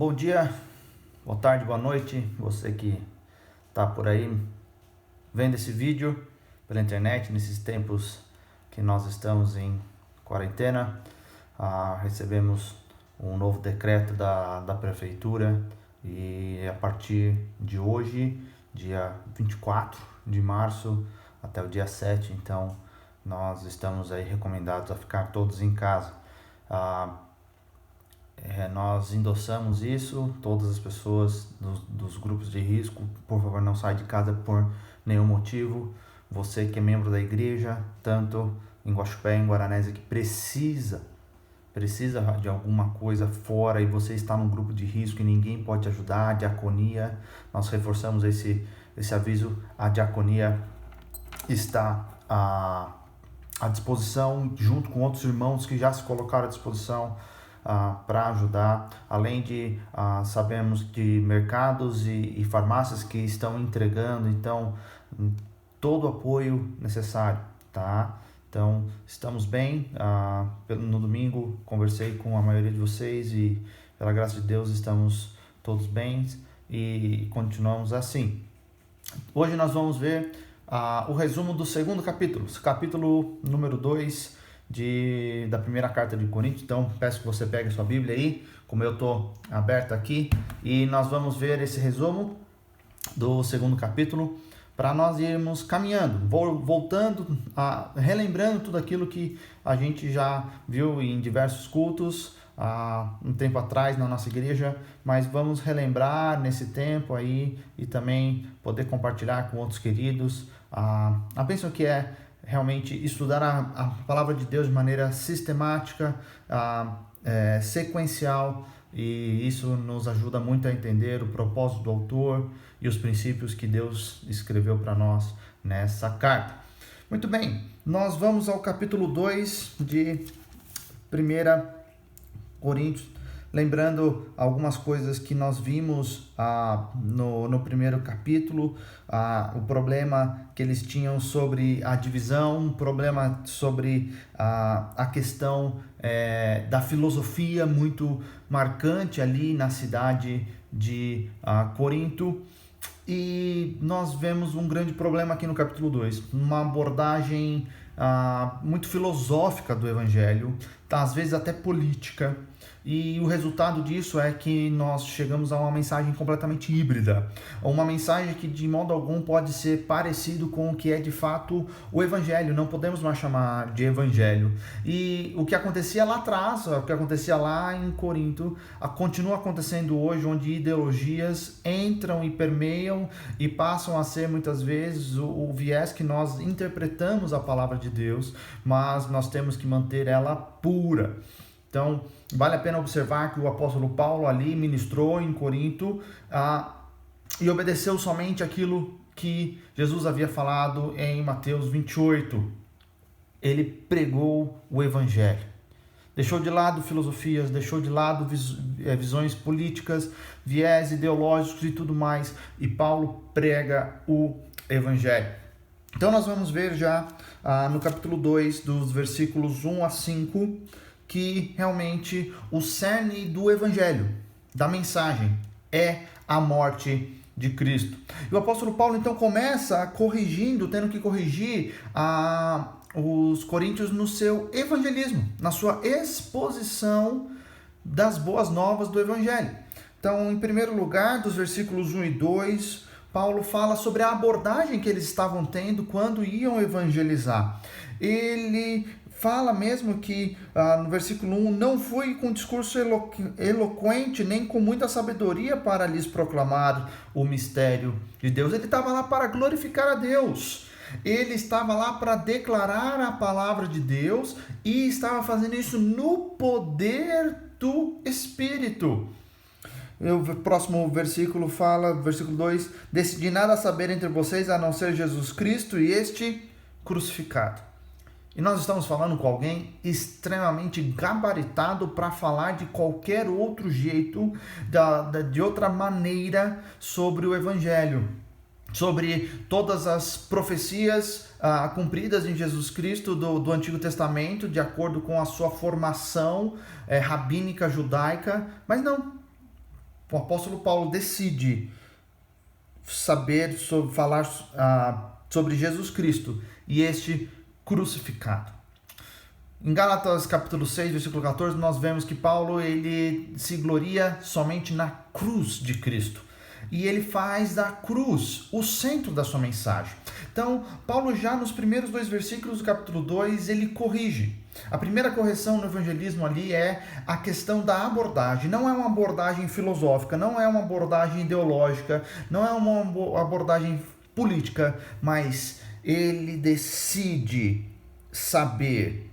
Bom dia, boa tarde, boa noite, você que está por aí vendo esse vídeo pela internet, nesses tempos que nós estamos em quarentena. Recebemos um novo decreto da prefeitura e a partir de hoje, dia 24 de março até o dia 7, então nós estamos aí recomendados a ficar todos em casa. Nós endossamos isso, todas as pessoas dos grupos de risco, por favor, não saia de casa por nenhum motivo. Você que é membro da igreja, tanto em Guaxupé, em Guaranésia, que precisa de alguma coisa fora e você está num grupo de risco e ninguém pode te ajudar, a diaconia, nós reforçamos esse aviso, a diaconia está à disposição, junto com outros irmãos que já se colocaram à disposição para ajudar, além de sabemos de mercados e farmácias que estão entregando, então todo o apoio necessário, tá? Então estamos bem. No domingo conversei com a maioria de vocês e pela graça de Deus estamos todos bem e continuamos assim. Hoje nós vamos ver o resumo do segundo capítulo número 2 da primeira carta de Coríntios. Então peço que você pegue a sua Bíblia aí, como eu estou aberto aqui, e nós vamos ver esse resumo do segundo capítulo para nós irmos caminhando, voltando, relembrando tudo aquilo que a gente já viu em diversos cultos um tempo atrás na nossa igreja, mas vamos relembrar nesse tempo aí e também poder compartilhar com outros queridos a bênção que é realmente estudar a palavra de Deus de maneira sistemática, sequencial, e isso nos ajuda muito a entender o propósito do autor e os princípios que Deus escreveu para nós nessa carta. Muito bem, nós vamos ao capítulo 2 de 1 Coríntios, lembrando algumas coisas que nós vimos no primeiro capítulo, o problema que eles tinham sobre a divisão, o problema sobre a questão da filosofia muito marcante ali na cidade de Corinto. E nós vemos um grande problema aqui no capítulo 2, uma abordagem muito filosófica do Evangelho, às vezes até política, e o resultado disso é que nós chegamos a uma mensagem completamente híbrida, uma mensagem que de modo algum pode ser parecido com o que é de fato o Evangelho, não podemos mais chamar de Evangelho. E o que acontecia lá atrás, o que acontecia lá em Corinto, continua acontecendo hoje, onde ideologias entram e permeiam e passam a ser muitas vezes o viés que nós interpretamos a palavra de Deus, mas nós temos que manter ela pura. Então, vale a pena observar que o apóstolo Paulo ali ministrou em Corinto e obedeceu somente aquilo que Jesus havia falado em Mateus 28. Ele pregou o Evangelho. Deixou de lado filosofias, deixou de lado visões políticas, viés ideológicos e tudo mais. E Paulo prega o Evangelho. Então nós vamos ver já no capítulo 2, dos versículos 1 a 5, que realmente o cerne do Evangelho, da mensagem, é a morte de Cristo. E o apóstolo Paulo então começa tendo que corrigir os coríntios no seu evangelismo, na sua exposição das boas novas do Evangelho. Então, em primeiro lugar, dos versículos 1 e 2, Paulo fala sobre a abordagem que eles estavam tendo quando iam evangelizar. Ele fala mesmo que no versículo 1, não fui com discurso eloquente, nem com muita sabedoria para lhes proclamar o mistério de Deus. Ele estava lá para glorificar a Deus. Ele estava lá para declarar a palavra de Deus e estava fazendo isso no poder do Espírito. O próximo versículo fala, versículo 2, decidi nada saber entre vocês a não ser Jesus Cristo e este crucificado. E nós estamos falando com alguém extremamente gabaritado para falar de qualquer outro jeito, de outra maneira sobre o Evangelho, sobre todas as profecias cumpridas em Jesus Cristo do Antigo Testamento, de acordo com a sua formação rabínica judaica, mas não. o apóstolo Paulo decide falar sobre Jesus Cristo e este crucificado. Em Gálatas capítulo 6, versículo 14, nós vemos que Paulo ele se gloria somente na cruz de Cristo. E ele faz da cruz o centro da sua mensagem. Então, Paulo já nos primeiros 2 versículos do capítulo 2, ele corrige. A primeira correção no evangelismo ali é a questão da abordagem. Não é uma abordagem filosófica, não é uma abordagem ideológica, não é uma abordagem política, mas ele decide saber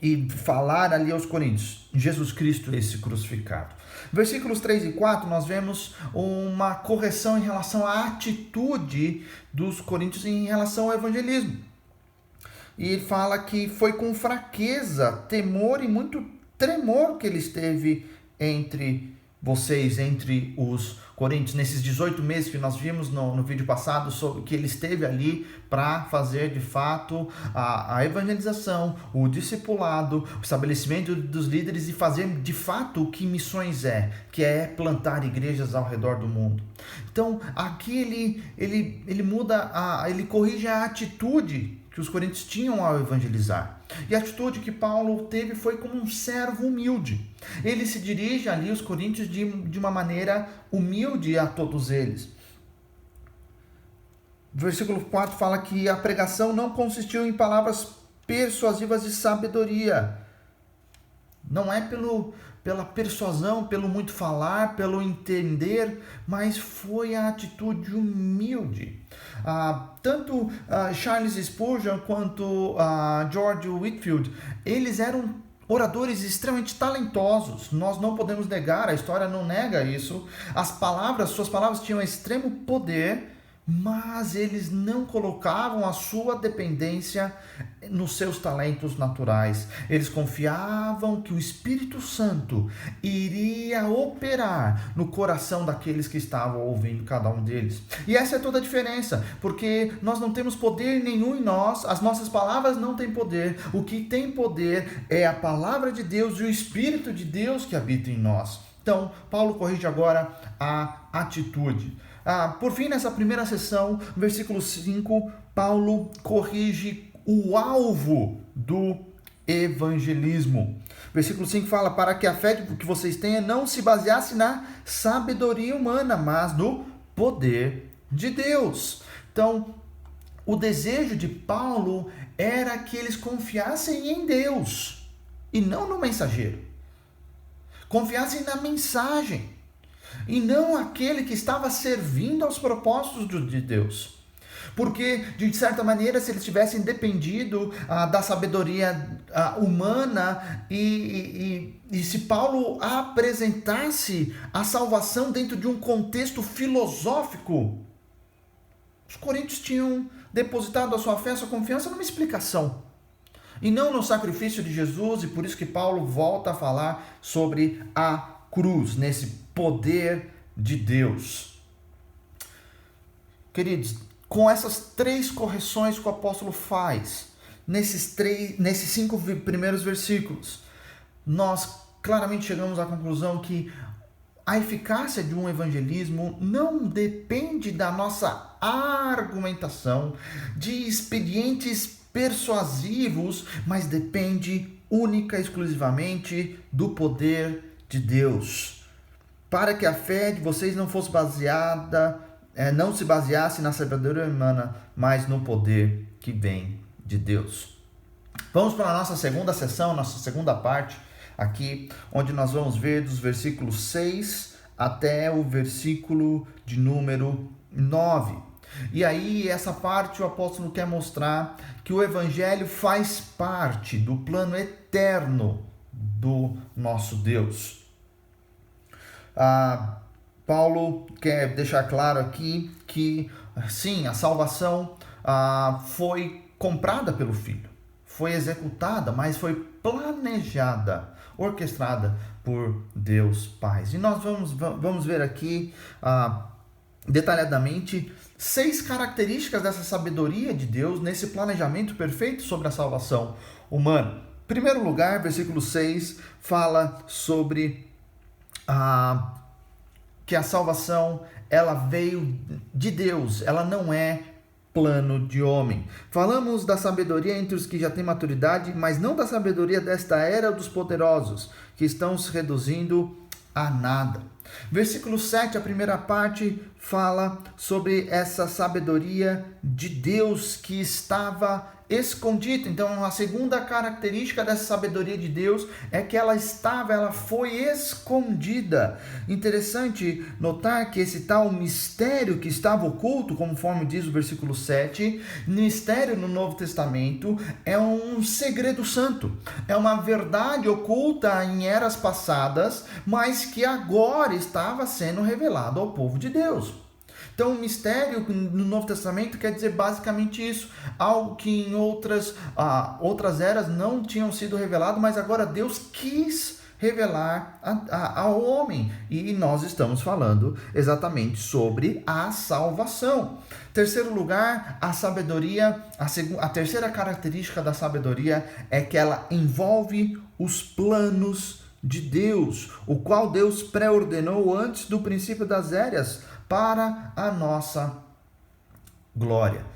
e falar ali aos coríntios, Jesus Cristo esse crucificado. Versículos 3 e 4 nós vemos uma correção em relação à atitude dos coríntios em relação ao evangelismo. E fala que foi com fraqueza, temor e muito tremor que ele esteve entre vocês, entre os coríntios, nesses 18 meses que nós vimos no vídeo passado, sobre que ele esteve ali para fazer de fato a evangelização, o discipulado, o estabelecimento dos líderes e fazer de fato o que missões que é plantar igrejas ao redor do mundo. Então aqui ele muda, ele corrige a atitude que os coríntios tinham ao evangelizar. E a atitude que Paulo teve foi como um servo humilde. Ele se dirige ali aos coríntios de uma maneira humilde a todos eles. Versículo 4 fala que a pregação não consistiu em palavras persuasivas de sabedoria. Não é pela persuasão, pelo muito falar, pelo entender, mas foi a atitude humilde. Tanto Charles Spurgeon quanto George Whitefield, eles eram oradores extremamente talentosos. Nós não podemos negar, a história não nega isso. Suas palavras tinham extremo poder, mas eles não colocavam a sua dependência nos seus talentos naturais. Eles confiavam que o Espírito Santo iria operar no coração daqueles que estavam ouvindo cada um deles. E essa é toda a diferença, porque nós não temos poder nenhum em nós, as nossas palavras não têm poder. O que tem poder é a palavra de Deus e o Espírito de Deus que habita em nós. Então, Paulo corrige agora a atitude. Por fim, nessa primeira sessão, versículo 5, Paulo corrige o alvo do evangelismo. Versículo 5 fala: para que a fé que vocês tenham não se baseasse na sabedoria humana, mas no poder de Deus. Então, o desejo de Paulo era que eles confiassem em Deus e não no mensageiro. Confiassem na mensagem e não aquele que estava servindo aos propósitos de Deus. Porque, de certa maneira, se eles tivessem dependido da sabedoria humana e se Paulo apresentasse a salvação dentro de um contexto filosófico, os coríntios tinham depositado a sua fé, a sua confiança numa explicação, e não no sacrifício de Jesus, e por isso que Paulo volta a falar sobre a cruz, nesse poder de Deus. Queridos, com essas 3 correções que o apóstolo faz, nesses 5 primeiros versículos, nós claramente chegamos à conclusão que a eficácia de um evangelismo não depende da nossa argumentação, de expedientes persuasivos, mas depende única e exclusivamente do poder de Deus. Para que a fé de vocês não fosse não se baseasse na sabedoria humana, mas no poder que vem de Deus. Vamos para a nossa segunda sessão, nossa segunda parte, aqui, onde nós vamos ver dos versículos 6 até o versículo de número 9. E aí, essa parte, o apóstolo quer mostrar que o evangelho faz parte do plano eterno do nosso Deus. Paulo quer deixar claro aqui que, sim, a salvação foi comprada pelo Filho, foi executada, mas foi planejada, orquestrada por Deus Pai. E nós vamos ver aqui detalhadamente 6 características dessa sabedoria de Deus nesse planejamento perfeito sobre a salvação humana. Em primeiro lugar, versículo 6 fala sobre que a salvação ela veio de Deus, ela não é plano de homem. Falamos da sabedoria entre os que já têm maturidade, mas não da sabedoria desta era dos poderosos, que estão se reduzindo a nada. Versículo 7, a primeira parte, fala sobre essa sabedoria de Deus que estava escondida. Então, a segunda característica dessa sabedoria de Deus é que ela foi escondida. Interessante notar que esse tal mistério que estava oculto, conforme diz o versículo 7, mistério no Novo Testamento é um segredo santo, é uma verdade oculta em eras passadas, mas que agora estava sendo revelado ao povo de Deus. Então, o mistério no Novo Testamento quer dizer basicamente isso, algo que em outras eras não tinham sido revelado, mas agora Deus quis revelar ao homem. E nós estamos falando exatamente sobre a salvação. Terceiro lugar, a sabedoria, a terceira característica da sabedoria é que ela envolve os planos de Deus, o qual Deus pré-ordenou antes do princípio das eras, para a nossa glória.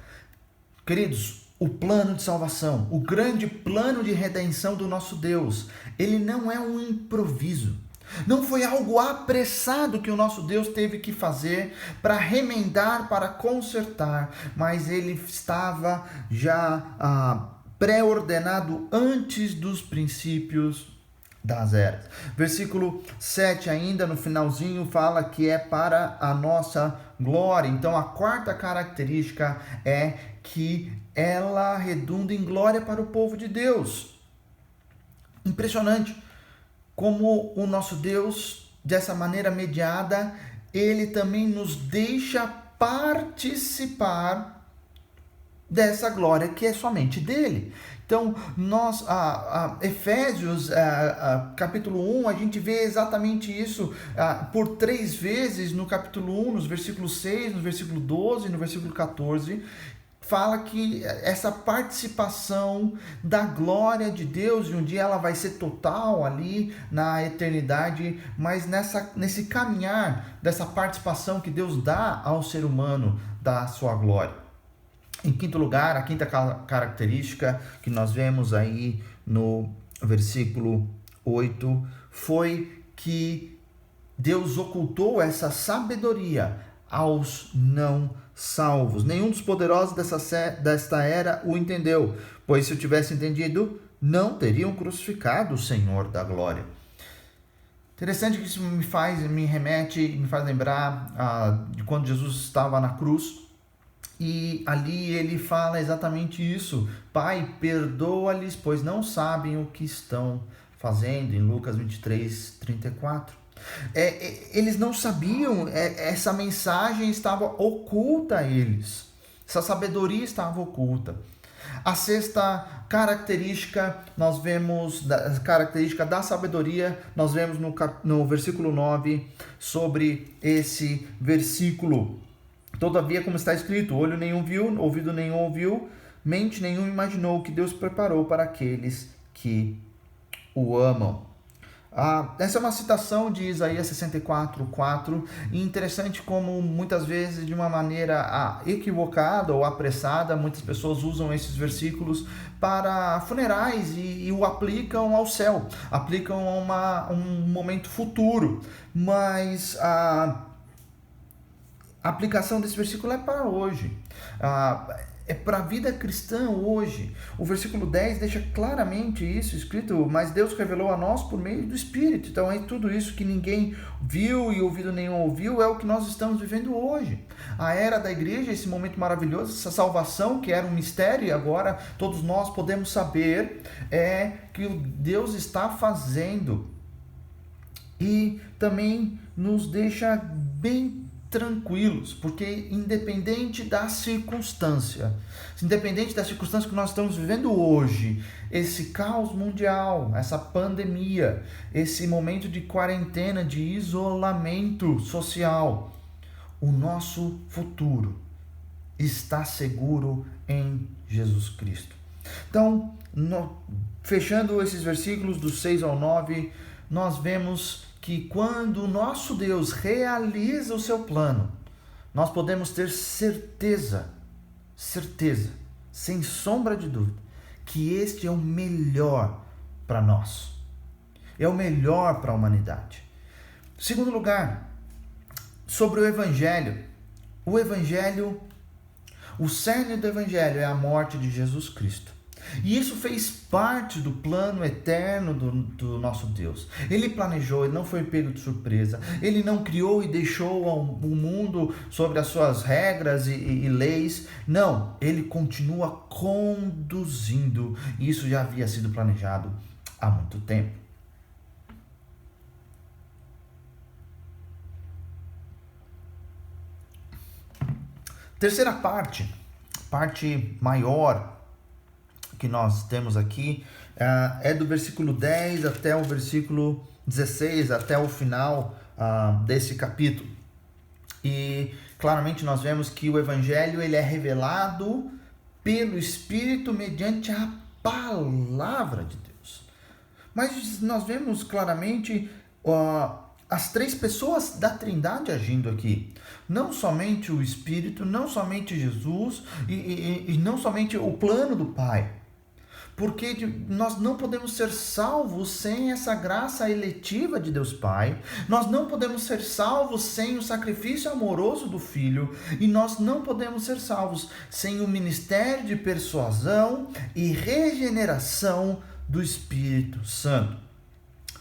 Queridos, o plano de salvação, o grande plano de redenção do nosso Deus, ele não é um improviso. Não foi algo apressado que o nosso Deus teve que fazer para remendar, para consertar, mas ele estava já pré-ordenado antes dos princípios das eras. Versículo 7 ainda, no finalzinho, fala que é para a nossa glória. Então, a quarta característica é que ela redunda em glória para o povo de Deus. Impressionante como o nosso Deus, dessa maneira mediada, ele também nos deixa participar dessa glória que é somente dele. Então, nós, Efésios, capítulo 1, a gente vê exatamente isso por 3 vezes no capítulo 1, nos versículos 6, no versículo 12, no versículo 14, fala que essa participação da glória de Deus, e um dia ela vai ser total ali na eternidade, mas nesse caminhar dessa participação que Deus dá ao ser humano da sua glória. Em quinto lugar, a quinta característica que nós vemos aí no versículo 8 foi que Deus ocultou essa sabedoria aos não salvos. Nenhum dos poderosos desta era o entendeu, pois se o tivesse entendido, não teriam crucificado o Senhor da glória. Interessante que isso me faz lembrar de quando Jesus estava na cruz. E ali ele fala exatamente isso. Pai, perdoa-lhes, pois não sabem o que estão fazendo, em Lucas 23, 34. Eles não sabiam, essa mensagem estava oculta a eles. Essa sabedoria estava oculta. A sexta característica, nós vemos, característica da sabedoria, nós vemos no versículo 9, sobre esse versículo. Todavia, como está escrito, olho nenhum viu, ouvido nenhum ouviu, mente nenhum imaginou o que Deus preparou para aqueles que o amam. Essa é uma citação de Isaías 64, 4, e interessante como muitas vezes, de uma maneira equivocada ou apressada, muitas pessoas usam esses versículos para funerais e o aplicam ao céu, aplicam a um momento futuro, mas a aplicação desse versículo é para hoje, é para a vida cristã hoje. O versículo 10 deixa claramente isso escrito, mas Deus revelou a nós por meio do Espírito. Então é tudo isso que ninguém viu e ouvido nenhum ouviu, é o que nós estamos vivendo hoje. A era da igreja, esse momento maravilhoso, essa salvação que era um mistério e agora todos nós podemos saber, é que Deus está fazendo, e também nos deixa bem tranquilos, porque independente da circunstância que nós estamos vivendo hoje, esse caos mundial, essa pandemia, esse momento de quarentena, de isolamento social, o nosso futuro está seguro em Jesus Cristo. Então, fechando esses versículos do 6 ao 9, nós vemos que quando o nosso Deus realiza o seu plano, nós podemos ter certeza, sem sombra de dúvida, que este é o melhor para nós. É o melhor para a humanidade. Segundo lugar, sobre o Evangelho. O cerne do Evangelho é a morte de Jesus Cristo. E isso fez parte do plano eterno do nosso Deus. Ele planejou, ele não foi pego de surpresa. Ele não criou e deixou o mundo sobre as suas regras e leis. Não, ele continua conduzindo. E isso já havia sido planejado há muito tempo. Terceira parte maior que nós temos aqui, é do versículo 10 até o versículo 16, até o final desse capítulo. E claramente nós vemos que o Evangelho ele é revelado pelo Espírito mediante a palavra de Deus. Mas nós vemos claramente as três pessoas da Trindade agindo aqui. Não somente o Espírito, não somente Jesus e não somente o plano do Pai. Porque nós não podemos ser salvos sem essa graça eletiva de Deus Pai. Nós não podemos ser salvos sem o sacrifício amoroso do Filho. E nós não podemos ser salvos sem o ministério de persuasão e regeneração do Espírito Santo.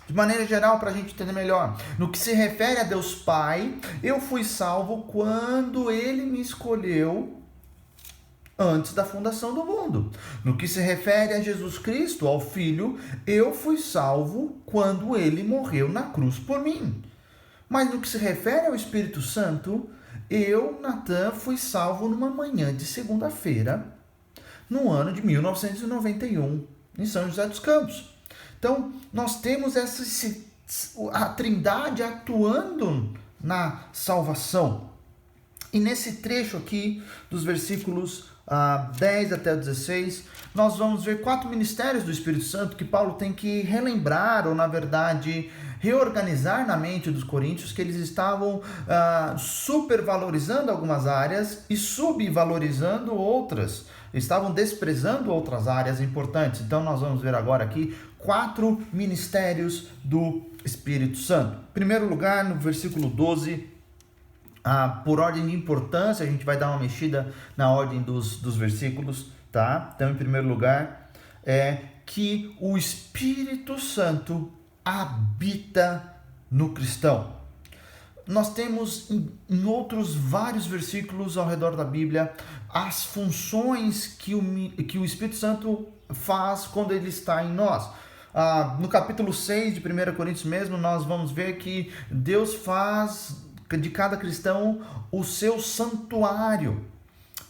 De maneira geral, para a gente entender melhor, no que se refere a Deus Pai, eu fui salvo quando Ele me escolheu antes da fundação do mundo. No que se refere a Jesus Cristo, ao Filho, eu fui salvo quando Ele morreu na cruz por mim. Mas no que se refere ao Espírito Santo, eu, Natan, fui salvo numa manhã de segunda-feira, no ano de 1991, em São José dos Campos. Então, nós temos a Trindade atuando na salvação. E nesse trecho aqui, dos versículos 10 até 16, nós vamos ver 4 ministérios do Espírito Santo que Paulo tem que relembrar, ou na verdade, reorganizar na mente dos coríntios, que eles estavam supervalorizando algumas áreas e subvalorizando outras. Estavam desprezando outras áreas importantes. Então nós vamos ver agora aqui 4 ministérios do Espírito Santo. Em primeiro lugar, no versículo 12, por ordem de importância, a gente vai dar uma mexida na ordem dos versículos, tá? Então, em primeiro lugar, é que o Espírito Santo habita no cristão. Nós temos em outros vários versículos ao redor da Bíblia as funções que o Espírito Santo faz quando ele está em nós. No capítulo 6 de 1 Coríntios mesmo, nós vamos ver que Deus faz de cada cristão o seu santuário.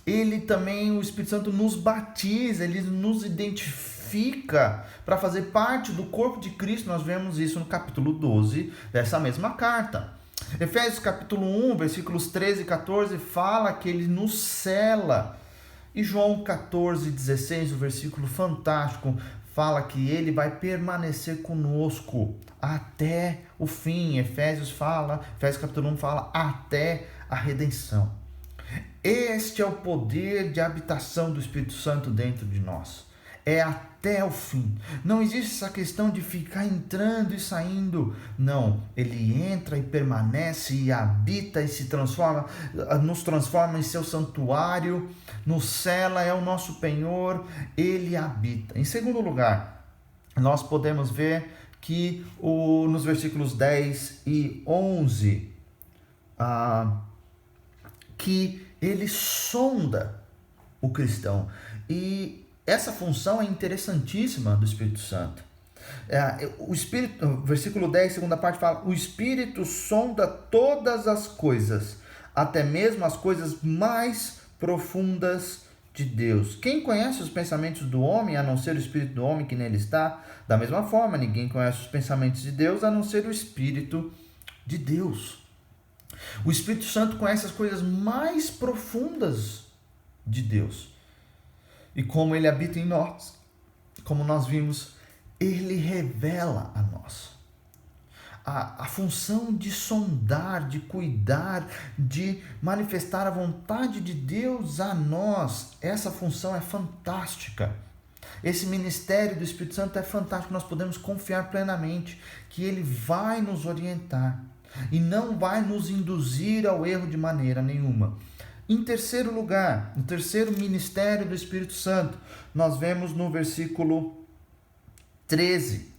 Ele também, o Espírito Santo, nos batiza, ele nos identifica para fazer parte do corpo de Cristo. Nós vemos isso no capítulo 12 dessa mesma carta. Efésios capítulo 1, versículos 13 e 14, fala que ele nos cela. E João 14, 16, o versículo fantástico, fala que ele vai permanecer conosco até o fim. Efésios capítulo 1 fala até a redenção. Este é o poder de habitação do Espírito Santo dentro de nós. É até o fim. Não existe essa questão de ficar entrando e saindo. Não, ele entra e permanece e habita e nos transforma em seu santuário, nos cela, é o nosso penhor, ele habita. Em segundo lugar, nós podemos ver que nos versículos 10 e 11, que ele sonda o cristão. E essa função é interessantíssima do Espírito Santo. O Espírito, versículo 10, segunda parte, fala: o Espírito sonda todas as coisas, até mesmo as coisas mais profundas de Deus. Quem conhece os pensamentos do homem, a não ser o Espírito do homem que nele está? Da mesma forma, ninguém conhece os pensamentos de Deus, a não ser o Espírito de Deus. O Espírito Santo conhece as coisas mais profundas de Deus. E como ele habita em nós, como nós vimos, ele revela a nós. a função de sondar, de cuidar, de manifestar a vontade de Deus a nós. Essa função é fantástica. Esse ministério do Espírito Santo é fantástico. Nós podemos confiar plenamente que Ele vai nos orientar e não vai nos induzir ao erro de maneira nenhuma. Em terceiro lugar, no terceiro ministério do Espírito Santo, nós vemos no versículo 13.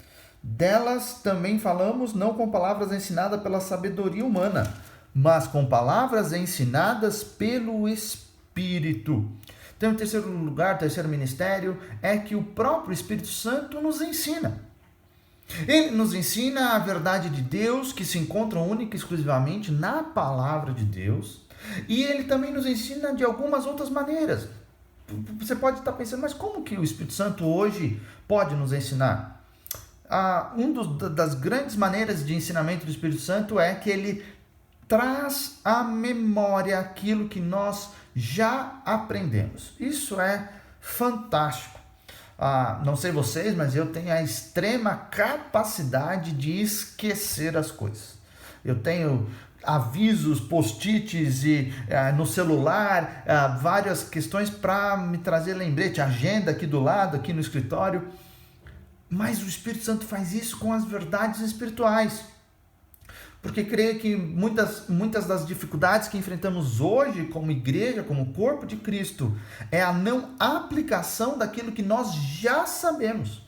Delas também falamos, não com palavras ensinadas pela sabedoria humana, mas com palavras ensinadas pelo Espírito. Então, em terceiro lugar, terceiro ministério, é que o próprio Espírito Santo nos ensina. Ele nos ensina a verdade de Deus, que se encontra única e exclusivamente na palavra de Deus. E ele também nos ensina de algumas outras maneiras. Você pode estar pensando, mas como que o Espírito Santo hoje pode nos ensinar? Das grandes maneiras de ensinamento do Espírito Santo é que ele traz à memória aquilo que nós já aprendemos. Isso é fantástico. Não sei vocês, mas eu tenho a extrema capacidade de esquecer as coisas. Eu tenho avisos, post-its no celular, várias questões para me trazer lembrete, agenda aqui do lado, aqui no escritório. Mas o Espírito Santo faz isso com as verdades espirituais. Porque creio que muitas das dificuldades que enfrentamos hoje como igreja, como corpo de Cristo, é a não aplicação daquilo que nós já sabemos.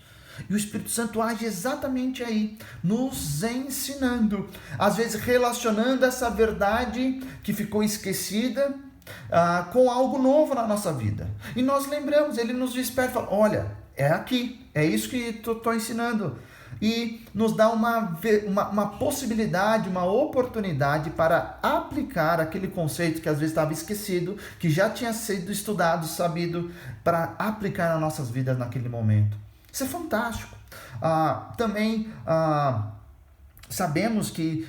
E o Espírito Santo age exatamente aí, nos ensinando, às vezes relacionando essa verdade que ficou esquecida com algo novo na nossa vida. E nós lembramos, ele nos desperta e fala, olha, é aqui, é isso que estou ensinando. E nos dá uma possibilidade, uma oportunidade para aplicar aquele conceito que às vezes estava esquecido, que já tinha sido estudado, sabido, para aplicar nas nossas vidas naquele momento. Isso é fantástico. Também sabemos que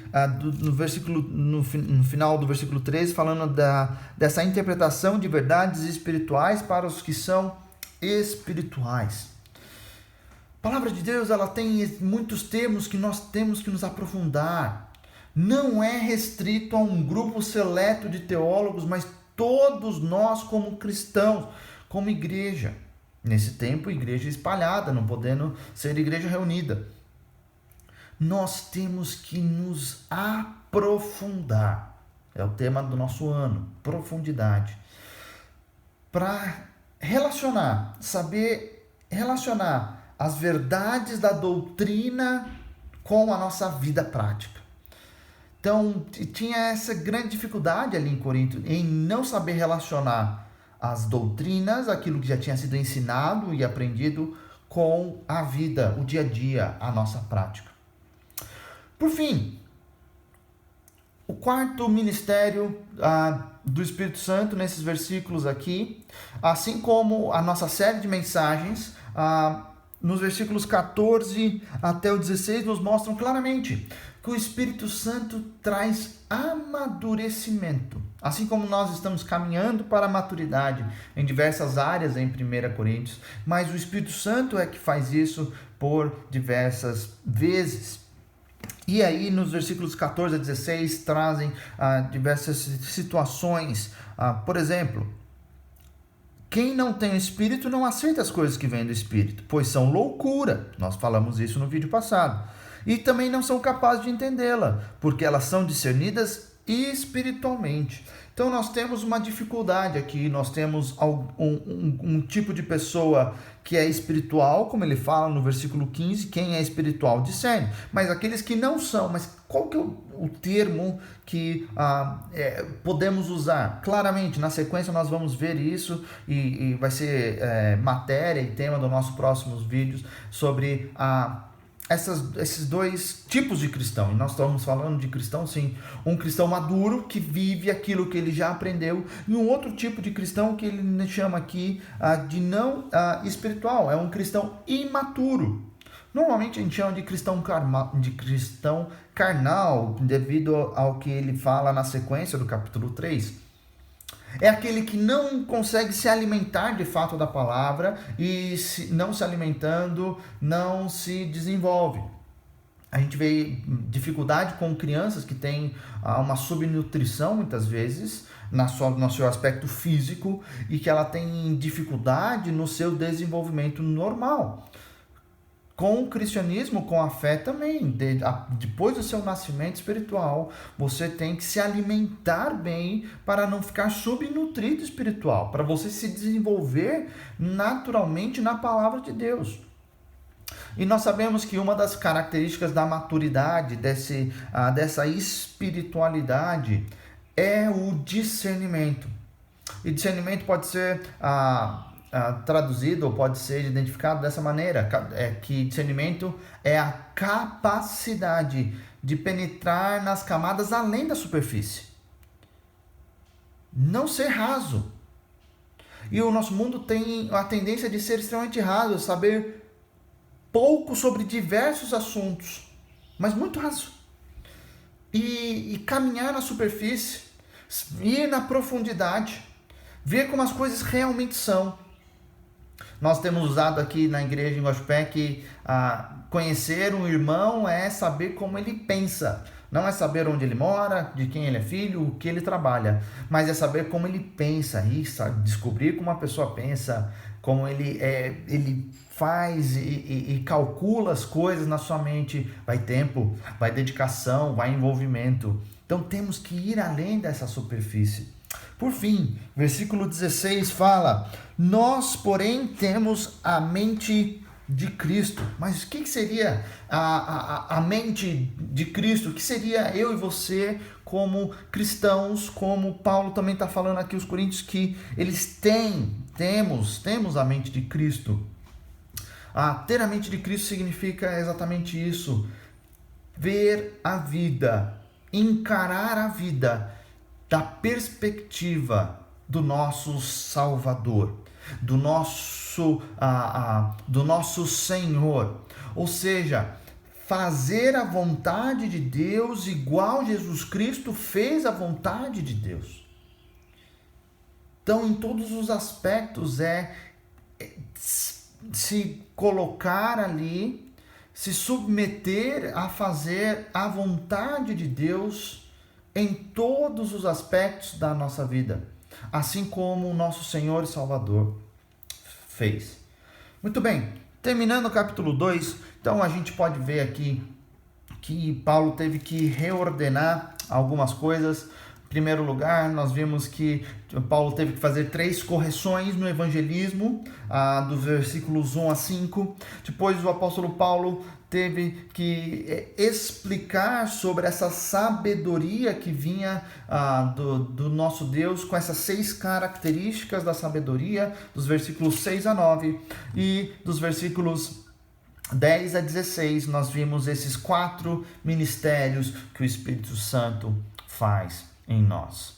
no final do versículo 13, falando dessa interpretação de verdades espirituais para os que são espirituais. A palavra de Deus, ela tem muitos termos que nós temos que nos aprofundar. Não é restrito a um grupo seleto de teólogos, mas todos nós como cristãos, como igreja. Nesse tempo, igreja espalhada, não podendo ser igreja reunida. Nós temos que nos aprofundar. É o tema do nosso ano, profundidade. Para saber relacionar as verdades da doutrina com a nossa vida prática. Então, tinha essa grande dificuldade ali em Corinto, em não saber relacionar as doutrinas, aquilo que já tinha sido ensinado e aprendido, com a vida, o dia a dia, a nossa prática. Por fim, o quarto ministério do Espírito Santo, nesses versículos aqui, assim como a nossa série de mensagens, nos versículos 14 até o 16, nos mostram claramente que o Espírito Santo traz amadurecimento. Assim como nós estamos caminhando para a maturidade em diversas áreas em 1 Coríntios, mas o Espírito Santo é que faz isso por diversas vezes. E aí, nos versículos 14 a 16, trazem diversas situações. Por exemplo, quem não tem o Espírito não aceita as coisas que vêm do Espírito, pois são loucura. Nós falamos isso no vídeo passado. E também não são capazes de entendê-la, porque elas são discernidas espiritualmente. Então nós temos uma dificuldade aqui, nós temos um tipo de pessoa que é espiritual, como ele fala no versículo 15, quem é espiritual discerne, mas aqueles que não são, mas qual que é o termo que podemos usar? Claramente, na sequência nós vamos ver isso e vai ser matéria e tema dos nossos próximos vídeos sobre esses dois tipos de cristão. E nós estamos falando de cristão, sim, um cristão maduro que vive aquilo que ele já aprendeu, e um outro tipo de cristão que ele chama aqui de não espiritual, é um cristão imaturo. Normalmente a gente chama de cristão carnal, devido ao que ele fala na sequência do capítulo 3. É aquele que não consegue se alimentar de fato da palavra e não se alimentando, não se desenvolve. A gente vê dificuldade com crianças que têm uma subnutrição, muitas vezes, no seu aspecto físico, e que ela tem dificuldade no seu desenvolvimento normal. Com o cristianismo, com a fé também, depois do seu nascimento espiritual, você tem que se alimentar bem para não ficar subnutrido espiritual, para você se desenvolver naturalmente na palavra de Deus. E nós sabemos que uma das características da maturidade, dessa espiritualidade, é o discernimento. E discernimento pode ser traduzido ou pode ser identificado dessa maneira, que discernimento é a capacidade de penetrar nas camadas além da superfície. Não ser raso. E o nosso mundo tem a tendência de ser extremamente raso, saber pouco sobre diversos assuntos, mas muito raso. E caminhar na superfície, ir na profundidade, ver como as coisas realmente são. Nós temos usado aqui na igreja em Guaxupé que conhecer um irmão é saber como ele pensa. Não é saber onde ele mora, de quem ele é filho, o que ele trabalha, mas é saber como ele pensa, descobrir como uma pessoa pensa, como ele faz e calcula as coisas na sua mente. Vai tempo, vai dedicação, vai envolvimento. Então temos que ir além dessa superfície. Por fim, versículo 16 fala: nós, porém, temos a mente de Cristo. Mas o que seria a mente de Cristo? O que seria eu e você como cristãos, como Paulo também está falando aqui aos Coríntios, que eles temos a mente de Cristo. Ter a mente de Cristo significa exatamente isso: ver a vida, encarar a vida da perspectiva do nosso Salvador, do nosso Senhor. Ou seja, fazer a vontade de Deus igual Jesus Cristo fez a vontade de Deus. Então, em todos os aspectos, se colocar ali, se submeter a fazer a vontade de Deus em todos os aspectos da nossa vida, assim como o nosso Senhor e Salvador fez. Muito bem, terminando o capítulo 2, então a gente pode ver aqui que Paulo teve que reordenar algumas coisas. Em primeiro lugar, nós vimos que Paulo teve que fazer 3 correções no evangelismo, dos versículos 1 a 5. Depois o apóstolo Paulo teve que explicar sobre essa sabedoria que vinha do nosso Deus, com essas 6 características da sabedoria, dos versículos 6 a 9, e dos versículos 10 a 16, nós vimos esses 4 ministérios que o Espírito Santo faz em nós.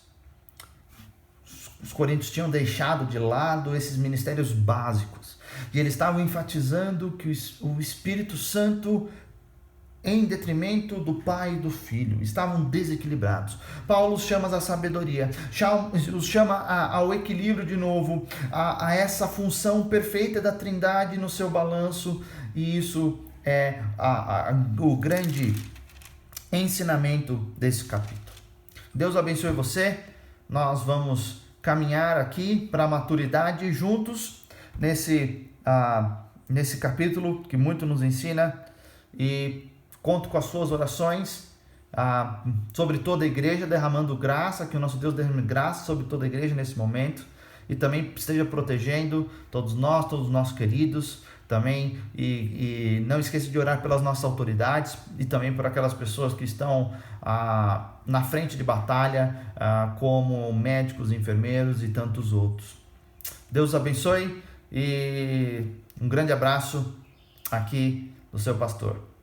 Os coríntios tinham deixado de lado esses ministérios básicos e eles estavam enfatizando que o Espírito Santo em detrimento do Pai e do Filho, estavam desequilibrados. Paulo os chama à sabedoria, os chama ao equilíbrio de novo, a essa função perfeita da Trindade no seu balanço, e isso é o grande ensinamento desse capítulo. Deus abençoe você. Nós vamos caminhar aqui para a maturidade juntos nesse capítulo que muito nos ensina, e conto com as suas orações sobre toda a igreja, derramando graça, que o nosso Deus derrame graça sobre toda a igreja nesse momento, e também esteja protegendo todos nós, todos os nossos queridos também, e não esqueça de orar pelas nossas autoridades e também por aquelas pessoas que estão na frente de batalha, como médicos, enfermeiros e tantos outros. Deus abençoe e um grande abraço aqui do seu pastor.